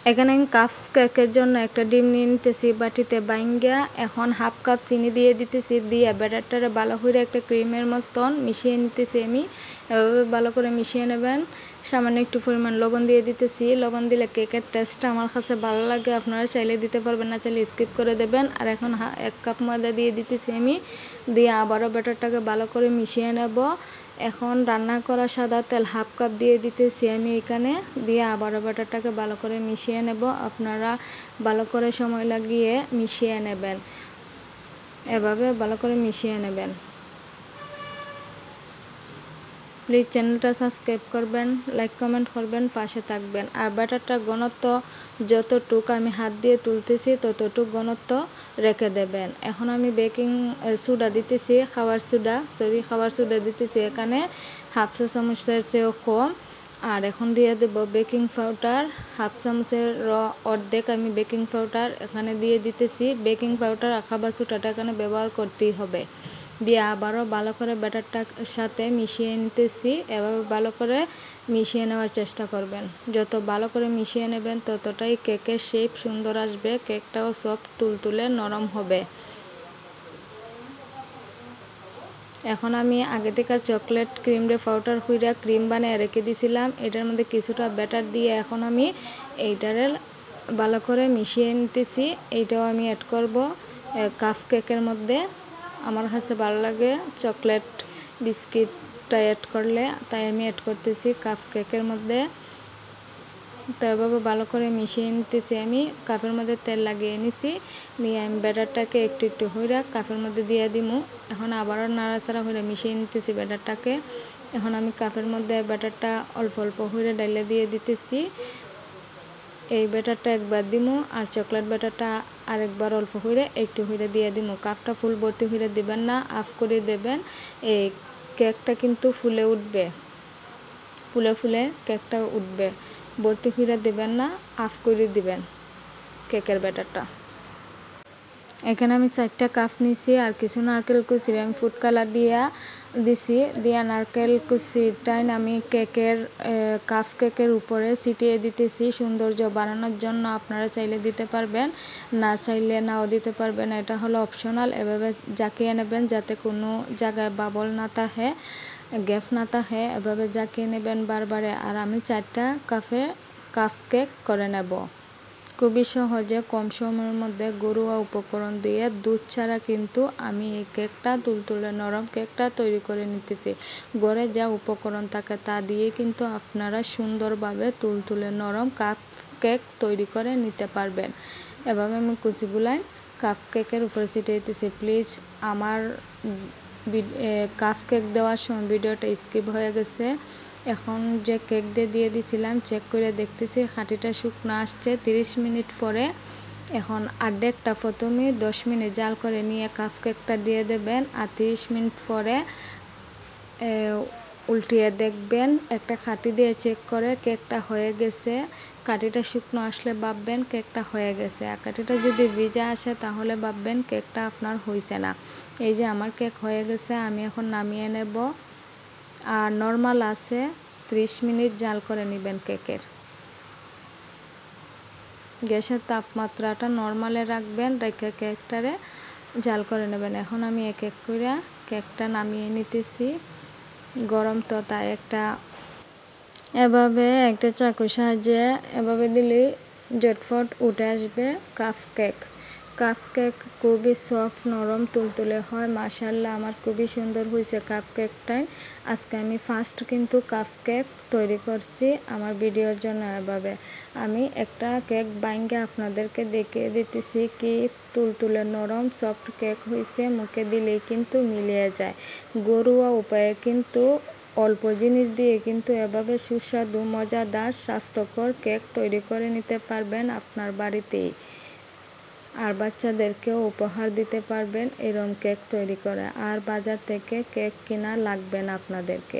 এখানে আমি কাপ কেকের জন্য একটা ডিম নিয়ে নিতেছি বাটিতে বাইঙ্গা। এখন হাফ কাপ চিনি দিয়ে দিতেছি, দিয়ে ব্যাটারটারে ভালো করে একটা ক্রিমের মতন মিশিয়ে নিতেছি আমি। এভাবে ভালো করে মিশিয়ে নেবেন। সামান্য একটু পরিমাণ লবণ দিয়ে দিতেছি। লবণ দিলে কেকের টেস্টটা আমার কাছে ভালো লাগে, আপনারা চাইলে দিতে পারবেন, না চাইলে স্কিপ করে দেবেন। আর এখন 1 কাপ ময়দা দিয়ে দিতেছি আমি, দিয়ে আবারও ব্যাটারটাকে ভালো করে মিশিয়ে নেব। এখন রান্না করা সাদা তেল হাফ কাপ দিয়ে দিতেছি আমি এখানে, দিয়ে আবারও ব্যাটারটাকে ভালো করে মিশিয়ে নেব। আপনারা ভালো করে সময় লাগিয়ে মিশিয়ে নেবেন, এভাবে ভালো করে মিশিয়ে নেবেন। প্লিজ চ্যানেলটা সাবস্ক্রাইব করবেন, লাইক কমেন্ট করবেন, পাশে থাকবেন। আর ব্যাটারটা ঘনত্ব যতটুকু আমি হাত দিয়ে তুলতেছি ততটুকু ঘনত্ব রেখে দেবেন। এখন আমি বেকিং সোডা দিতেছি, খাবার সোডা দিতেছি এখানে হাফ চা চামচের চেয়েও কম। আর এখন দিয়ে দেব বেকিং পাউডার, হাফ চামচের অর্ধেক আমি বেকিং পাউডার এখানে দিয়ে দিতেছি। বেকিং পাউডার আর খাবার সোডাটা এখানে ব্যবহার করতেই হবে। দিয়ে আবারও ভালো করে ব্যাটারটার সাথে মিশিয়ে নিতেছি। এভাবে ভালো করে মিশিয়ে নেওয়ার চেষ্টা করবেন। যত ভালো করে মিশিয়ে নেবেন ততটাই কেকের শেপ সুন্দর আসবে, কেকটাও সফট তুলতুলে নরম হবে। এখন আমি আগে থেকে চকলেট ক্রিমে পাউডার কইরা ক্রিম বানিয়ে রেখে দিয়েছিলাম, এটার মধ্যে কিছুটা ব্যাটার দিয়ে এখন আমি এইটারে ভালো করে মিশিয়ে নিতেছি। এইটাও আমি অ্যাড করব কাপ কেকের মধ্যে। আমার কাছে ভালো লাগে চকলেট বিস্কিটটা অ্যাড করলে, তাই আমি অ্যাড করতেছি কাপ কেকের মধ্যে। তো এভাবে ভালো করে মিশিয়ে নিতেছি আমি। কাপের মধ্যে তেল লাগিয়ে নিছি, নিয়ে আমি ব্যাটারটাকে একটু একটু হইরা কাপের মধ্যে দিয়ে দিমু। এখন আবারও নাড়াচাড়া হইরা মিশিয়ে নিতেছি ব্যাটারটাকে। এখন আমি কাপের মধ্যে ব্যাটারটা অল্প অল্প হইরা ডাইলে দিয়ে দিতেছি। এই ব্যাটারটা একবার দিমু, আর চকলেট ব্যাটারটা আরেকবার অল্প হইরে একটু হইরে দিয়ে দিমু। কাপটা ফুল ভর্তি হইরে দিবেন না, অফ করে দেবেন। এই কেকটা কিন্তু ফুলে উঠবে, ফুলে ফুলে কেকটা উঠবে, ভর্তি হইরে দেবেন না, অফ করে দিবেন কেকের ব্যাটারটা। এখানে আমি 4টা কাপ নিছি, আর কিছু নারকেল কুচি আমি ফুড কালার দিছি। নারকেল কুচিটাই আমি কাপ কেকের উপরে ছিটিয়ে দিতেছি সৌন্দর্য বাড়ানোর জন্য। আপনারা চাইলে দিতে পারবেন, না চাইলে নাও দিতে পারবেন, এটা হলো অপশনাল। এভাবে জাকিয়ে নেবেন যাতে কোনো জায়গায় বাবল না থাকে, গ্যাপ না থাকে, এভাবে জাকিয়ে নেবেন বারবারে। আর আমি 4টা কাপ কেক করে নেব খুবই সহজে, কম সময়ের মধ্যে, ঘরোয়া উপকরণ দিয়ে। দুধ ছাড়া কিন্তু আমি এই কেকটা তুলতুলে নরম কেকটা তৈরি করে নিতেছি। ঘরে যা উপকরণ থাকে তা দিয়ে কিন্তু আপনারা সুন্দরভাবে তুলতুলে নরম কাপ কেক তৈরি করে নিতে পারবেন। এভাবে আমি কুচিগুলাই কাপ কেকের উপরে ছিটিয়ে দিতেছি। প্লিজ আমার কাপ কেক দেওয়ার সময় ভিডিওটা স্কিপ হয়ে গেছে। এখন যে কেক দিয়ে দিয়েছিলাম চেক করে দেখতেছি খাঁটিটা শুকনো আসছে 30 মিনিট পরে। এখন আর্ধেকটা প্রথমে 10 মিনিট জাল করে নিয়ে কাপ কেকটা দিয়ে দেবেন, আর 30 মিনিট পরে উল্টিয়ে দেখবেন। একটা কাঠি দিয়ে চেক করে কেকটা হয়ে গেছে। কাঠিটা শুকনো আসলে ভাববেন কেকটা হয়ে গেছে, আর কাঠিটা যদি ভিজা আসে তাহলে ভাববেন কেকটা আপনার হয়েছে না। এই যে আমার কেক হয়ে গেছে, আমি এখন নামিয়ে নেব। আর নর্মাল আছে 30 মিনিট জাল করে নেবেন কেকের। গ্যাসের তাপমাত্রাটা নর্মালে রাখবেন, রেখে কেকটারে জাল করে নেবেন। এখন আমি এক এক করে কেকটা নামিয়ে নিতেছি। গরম তো তাই এভাবে একটা চাকুর সাহায্যে এভাবে দিলে ঝটফট উঠে আসবে কাপ কেক খুবই সফট, নরম, তুলতুলে হয়। মাশাআল্লাহ, আমার খুবই সুন্দর হয়েছে কাপ কেকটাই। আজকে আমি ফার্স্ট কিন্তু কাপ কেক তৈরি করছি আমার ভিডিওর জন্য। এভাবে আমি একটা কেক বাইঙ্গে আপনাদেরকে দেখিয়ে দিতেছি কি তুলতুলে নরম সফট কেক হয়েছে। মুখে দিলেই কিন্তু মিলিয়ে যায়। ঘরোয়া উপায়ে কিন্তু অল্প জিনিস দিয়ে কিন্তু এভাবে সুস্বাদু, মজাদার, স্বাস্থ্যকর কেক তৈরি করে নিতে পারবেন আপনার বাড়িতেই। আর বাচ্চাদেরকেও উপহার দিতে পারবেন এরকম কেক তৈরি করে। আর বাজার থেকে কেক কেনা লাগবে না আপনাদেরকে।